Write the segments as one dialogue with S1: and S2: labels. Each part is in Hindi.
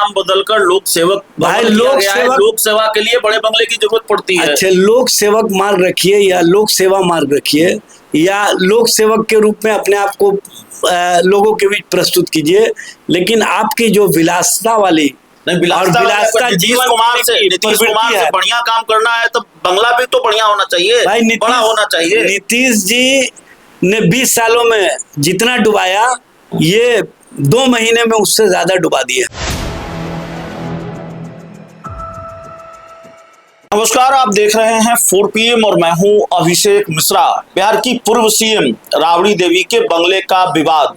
S1: नाम बदलकर लोक सेवक
S2: भाई
S1: लोक सेवा के लिए बड़े बंगले की जरूरत पड़ती है।
S2: अच्छा, लोक सेवक मार्ग रखिए या लोक सेवा मार्ग रखिए या लोक सेवक के रूप में अपने आप को लोगों के बीच प्रस्तुत कीजिए, लेकिन आपकी जो विलासता वाली
S1: विलासता नीतीश कुमार से बढ़िया काम करना है तो बंगला भी तो बढ़िया होना चाहिए भाई, बड़ा होना चाहिए।
S2: नीतीश जी ने 20 सालों में जितना डुबाया, ये 2 महीने में उससे ज्यादा डुबा दिया।
S1: नमस्कार, आप देख रहे हैं 4 PM और मैं हूं अभिषेक मिश्रा। बिहार की पूर्व सीएम राबड़ी देवी के बंगले का विवाद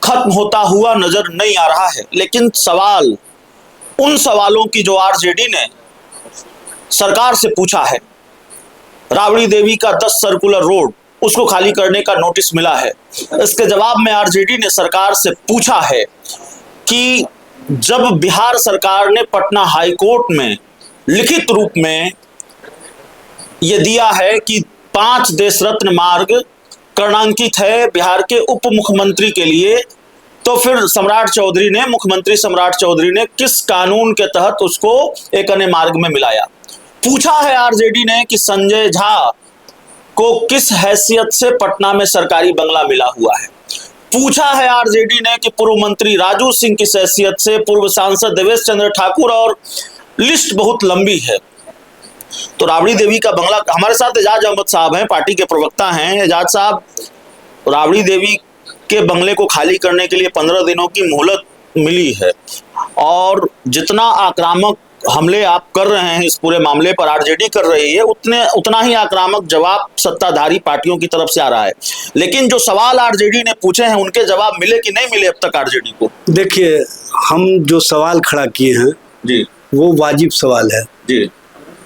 S1: खत्म होता हुआ नजर नहीं आ रहा है, लेकिन सवाल उन सवालों की जो आरजेडी ने सरकार से पूछा है। राबड़ी देवी का 10 सर्कुलर रोड, उसको खाली करने का नोटिस मिला है। इसके जवाब में आरजेडी ने सरकार से पूछा है कि जब बिहार सरकार ने पटना हाई कोर्ट में लिखित रूप में यह दिया है कि 5 देश रत्न मार्ग कर्णांकित है बिहार के उप मुख्यमंत्री के लिए, तो फिर मुख्यमंत्री सम्राट चौधरी ने किस कानून के तहत उसको एक अन्य मार्ग में मिलाया। पूछा है आरजेडी ने कि संजय झा को किस हैसियत से पटना में सरकारी बंगला मिला हुआ है। पूछा है आरजेडी ने कि पूर्व मंत्री राजू सिंह किस हैसियत से, पूर्व सांसद देवेश चंद्र ठाकुर, और लिस्ट बहुत लंबी है। तो राबड़ी देवी का बंगला, हमारे साथ एजाज अहमद साहब हैं, पार्टी के प्रवक्ता हैं। एजाज साहब, राबड़ी देवी के बंगले को खाली करने के लिए 15 दिनों की मोहलत मिली है, और जितना आक्रामक हमले आप कर रहे हैं इस पूरे मामले पर, आरजेडी कर रही है, उतना ही आक्रामक जवाब सत्ताधारी पार्टियों की तरफ से आ रहा है। लेकिन जो सवाल आरजेडी ने पूछे हैं उनके जवाब मिले कि नहीं मिले अब तक आरजेडी को?
S2: देखिए, हम जो सवाल खड़ा किए हैं
S1: जी,
S2: वो वाजिब सवाल है
S1: जी,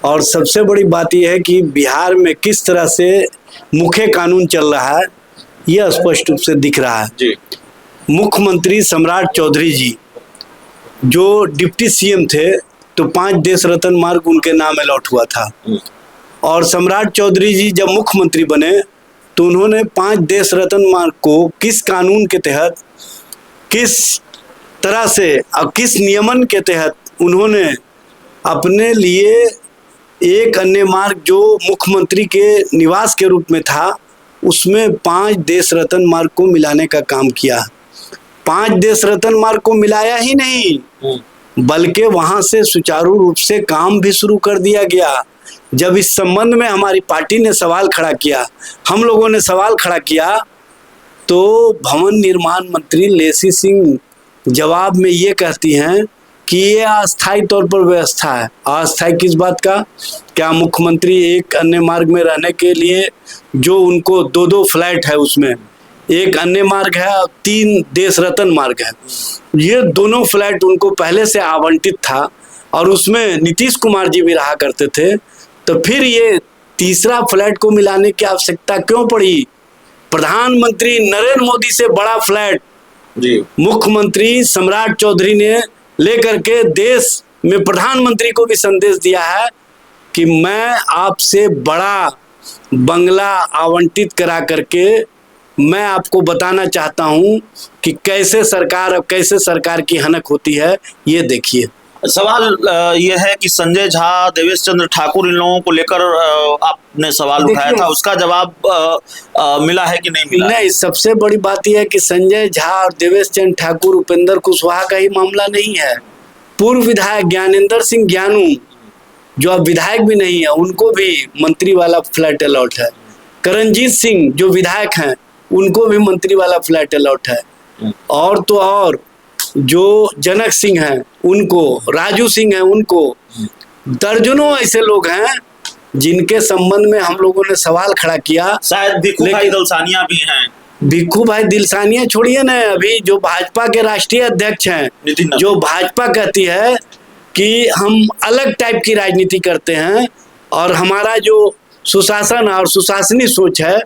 S1: और
S2: सबसे बड़ी बात यह है कि बिहार में किस तरह से मुख्य कानून चल रहा है, यह स्पष्ट रूप से दिख रहा है
S1: जी।
S2: मुख्यमंत्री सम्राट चौधरी जी जो डिप्टी सीएम थे, तो 5 देश रत्न मार्ग उनके नाम अलॉट हुआ था, और सम्राट चौधरी जी जब मुख्यमंत्री बने तो उन्होंने 5 देश रत्न मार्ग को किस कानून के तहत, किस तरह से और किस नियमन के तहत उन्होंने अपने लिए एक अन्य मार्ग जो मुख्यमंत्री के निवास के रूप में था, उसमें 5 देश रत्न मार्ग को मिलाने का काम किया। 5 देश रत्न मार्ग को मिलाया ही नहीं, बल्कि वहां से सुचारू रूप से काम भी शुरू कर दिया गया। जब इस संबंध में हमारी पार्टी ने सवाल खड़ा किया, हम लोगों ने सवाल खड़ा किया, तो भवन निर्माण मंत्री लेसी सिंह जवाब में ये कहती हैं कि ये अस्थायी तौर पर व्यवस्था है। अस्थायी किस बात का? क्या मुख्यमंत्री एक अन्य मार्ग में रहने के लिए, जो उनको 2-2 फ्लैट है, उसमें एक अन्य मार्ग है और 3 देश रत्न मार्ग है, ये दोनों फ्लैट उनको पहले से आवंटित था और उसमें नीतीश कुमार जी भी रहा करते थे, तो फिर ये तीसरा फ्लैट को मिलाने की आवश्यकता क्यों पड़ी? प्रधानमंत्री नरेंद्र मोदी से बड़ा फ्लैट
S1: जी
S2: मुख्यमंत्री सम्राट चौधरी ने लेकर के देश में प्रधानमंत्री को भी संदेश दिया है कि मैं आपसे बड़ा बंगला आवंटित करा करके मैं आपको बताना चाहता हूं कि कैसे सरकार और कैसे सरकार की हनक होती है, ये देखिए।
S1: सवाल यह है कि संजय झा, देवेश चंद्र ठाकुर, इन लोगों को लेकर आपने सवाल उठाया था, उसका जवाब मिला है कि नहीं मिला?
S2: नहीं, सबसे बड़ी बात यह है कि संजय झा और देवेश चंद्र ठाकुर, उपेंद्र कुशवाहा का ही मामला नहीं है। पूर्व विधायक ज्ञानेंद्र सिंह ज्ञानू, जो अब विधायक भी नहीं है, उनको भी मंत्री वाला फ्लैट अलॉट है। करणजीत सिंह जो विधायक हैं, उनको भी मंत्री वाला फ्लैट अलॉट है। और तो और जो जनक सिंह हैं उनको, राजू सिंह हैं उनको, दर्जनों ऐसे लोग हैं जिनके संबंध में हम लोगों ने सवाल खड़ा किया।
S1: शायद भिक्खू भाई दिलसानिया भी हैं।
S2: भिक्खू भाई दिलसानिया छोड़िए ना, अभी जो भाजपा के राष्ट्रीय अध्यक्ष हैं, जो भाजपा कहती है कि हम अलग टाइप की राजनीति करते हैं और हमारा जो सुशासन और सुशासनी सोच है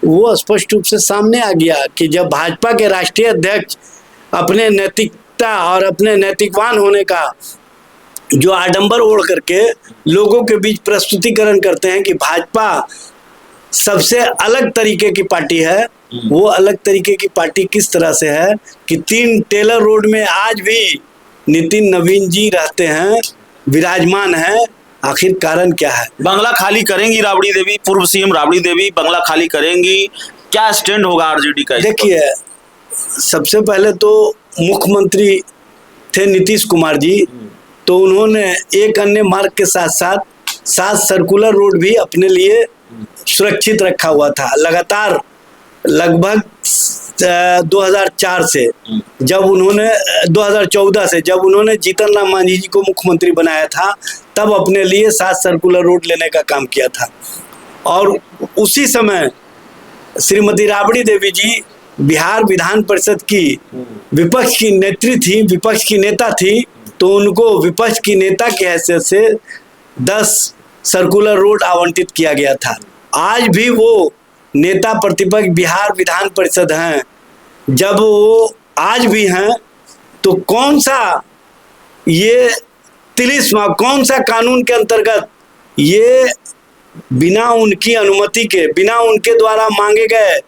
S2: वो स्पष्ट रूप से सामने आ गया कि जब भाजपा के राष्ट्रीय अध्यक्ष अपने नैतिकता और अपने नैतिकवान होने का जो आडंबर ओढ़ करके लोगों के बीच प्रस्तुतिकरण करते हैं कि भाजपा सबसे अलग तरीके की पार्टी है, वो अलग तरीके की पार्टी किस तरह से है कि 3 टेलर रोड में आज भी नितिन नवीन जी रहते हैं, विराजमान हैं, आखिर कारण क्या है?
S1: बंगला खाली करेंगी राबड़ी देवी, पूर्व सीएम राबड़ी देवी बंगला खाली करेंगी, क्या स्टैंड होगा आरजेडी का?
S2: देखिए, सबसे पहले तो मुख्यमंत्री थे नीतीश कुमार जी, तो उन्होंने एक अन्य मार्ग के साथ साथ 7 सर्कुलर रोड भी अपने लिए सुरक्षित रखा हुआ था। लगातार लगभग 2004 से जब उन्होंने 2014 से जब उन्होंने जीतन राम मांझी जी को मुख्यमंत्री बनाया था, तब अपने लिए 7 सर्कुलर रोड लेने का काम किया था। और उसी समय श्रीमती राबड़ी देवी जी बिहार विधान परिषद की विपक्ष की नेत्री थी, विपक्ष की नेता थी, तो उनको विपक्ष की नेता की हैसियत से 10 सर्कुलर रोड आवंटित किया गया था। आज भी वो नेता प्रतिपक्ष बिहार विधान परिषद हैं। जब वो आज भी हैं, तो कौन सा ये 30वां कौन सा कानून के अंतर्गत ये बिना उनकी अनुमति के, बिना उनके द्वारा मांगे गए,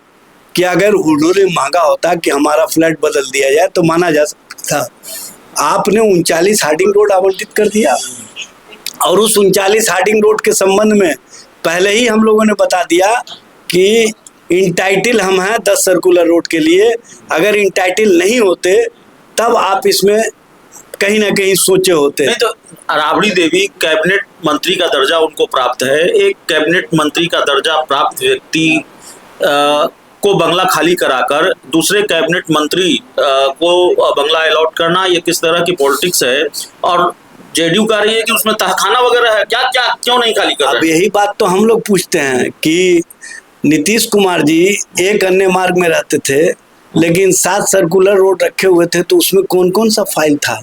S2: कि अगर उन्होंने मांगा होता कि हमारा फ्लैट बदल दिया जाए तो माना जा सकता था। आपने 39 हार्डिंग रोड आवंटित कर दिया, और उस 39 हार्डिंग रोड के संबंध में पहले ही हम लोगों ने बता दिया कि इंटाइटल हम हैं 10 सर्कुलर रोड के लिए। अगर इंटाइटल नहीं होते तब आप इसमें कहीं ना कहीं सोचे होते।
S1: नहीं तो राबड़ी देवी कैबिनेट मंत्री का दर्जा उनको प्राप्त है। एक कैबिनेट मंत्री का दर्जा प्राप्त व्यक्ति को बंगला खाली कराकर दूसरे कैबिनेट मंत्री को बंगला अलॉट करना, ये किस तरह की पॉलिटिक्स है? और जेडीयू कह रही है कि उसमें तहखाना वगैरह है, क्या क्या क्यों नहीं खाली कर रहे?
S2: अब यही बात तो हम लोग पूछते हैं कि नीतीश कुमार जी एक अन्य मार्ग में रहते थे, लेकिन 7 सर्कुलर रोड रखे हुए थे, तो उसमें कौन कौन सा फाइल था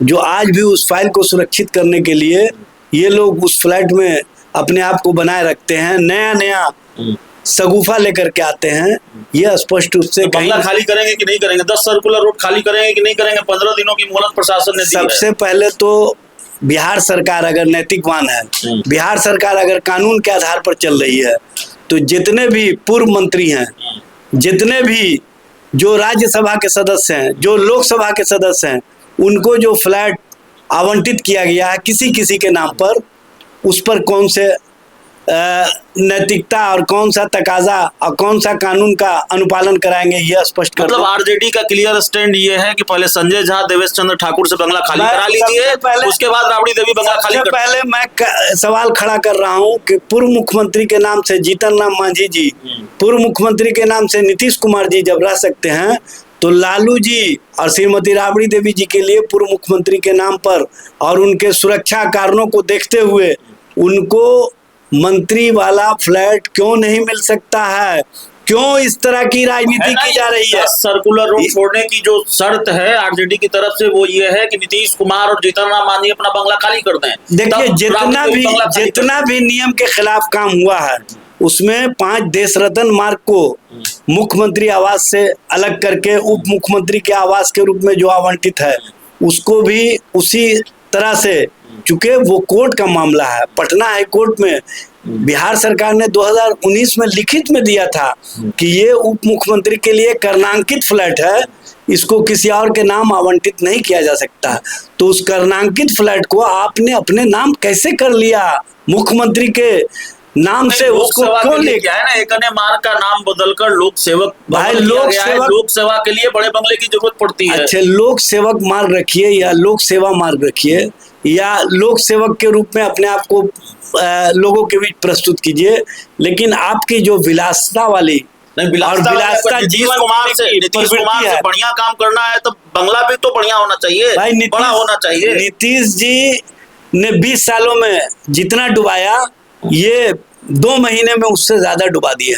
S2: जो आज भी उस फाइल को सुरक्षित करने के लिए ये लोग उस फ्लैट में अपने आप को बनाए रखते हैं, नया नया सगुफा लेकर के आते हैं। ये स्पष्ट रूप से
S1: बंगला खाली करेंगे कि नहीं करेंगे? 10 सर्कुलर रोड खाली करेंगे कि नहीं करेंगे? 15 दिनों की मोहलत प्रशासन ने दी है।
S2: सबसे पहले तो बिहार सरकार अगर नैतिकवान है, बिहार सरकार अगर कानून के आधार पर चल रही है, तो जितने भी पूर्व मंत्री हैं, जितने भी जो राज्यसभा के सदस्य हैं, जो लोकसभा के सदस्य हैं, उनको जो फ्लैट आवंटित किया गया है किसी किसी के नाम पर, उस पर कौन से नैतिकता और कौन सा तकाजा और कौन सा कानून का अनुपालन कराएंगे, यह स्पष्ट कर।
S1: मतलब आरजेडी का क्लियर स्टैंड ये है कि पहले संजय झा, देवेश चंद्र ठाकुर से बंगला खाली करा लीजिए, उसके बाद राबड़ी देवी बंगला खाली कर।
S2: पहले मैं सवाल खड़ा कर रहा हूं कि पूर्व मुख्यमंत्री के नाम से जीतन राम मांझी जी, पूर्व मुख्यमंत्री के नाम से नीतीश कुमार जी जब रह सकते हैं, तो लालू जी और श्रीमती राबड़ी देवी जी के लिए पूर्व मुख्यमंत्री के नाम पर और उनके सुरक्षा कारणों को देखते हुए उनको मंत्री वाला फ्लैट क्यों नहीं मिल सकता है? क्यों इस तरह की राजनीति की जा रही है?
S1: सर्कुलर रोड छोड़ने की जो शर्त है आरजेडी की तरफ से वो ये है कि नीतीश कुमार और जीतन राम मांझी अपना बंगला खाली कर दें।
S2: देखिए, जितना भी नियम के खिलाफ काम हुआ है, उसमें 5 देश रत्न मार्ग को मुख्यमंत्री आवास से अलग करके उप मुख्यमंत्री के आवास के रूप में जो आवंटित है, उसको भी उसी तरह से, चूंकि वो कोर्ट का मामला है, पटना हाई कोर्ट में बिहार सरकार ने 2019 में लिखित में दिया था कि ये उप मुख्यमंत्री के लिए कर्णांकित फ्लैट है, इसको किसी और के नाम आवंटित नहीं किया जा सकता। तो उस कर्णांकित फ्लैट को आपने अपने नाम कैसे कर लिया? मुख्यमंत्री के नाम से उसको क्यों ले गया
S1: है ना? एक अन्य मार्ग का नाम बदलकर लोक सेवक,
S2: भाई
S1: लोक सेवा के लिए बड़े बंगले की जरूरत पड़ती है।
S2: अच्छा, लोक सेवक मार्ग रखिए या लोक सेवा मार्ग रखिए, या लोक सेवक के रूप में अपने आप को लोगों के बीच प्रस्तुत कीजिए, लेकिन आपकी जो विलासता वाली
S1: विलासता नीतीश कुमार से बढ़िया काम करना है तो बंगला भी तो बढ़िया होना चाहिए,
S2: भाई
S1: बड़ा होना चाहिए।
S2: नीतीश जी ने 20 सालों में जितना डुबाया, ये 2 महीने में उससे ज्यादा डुबा दिया।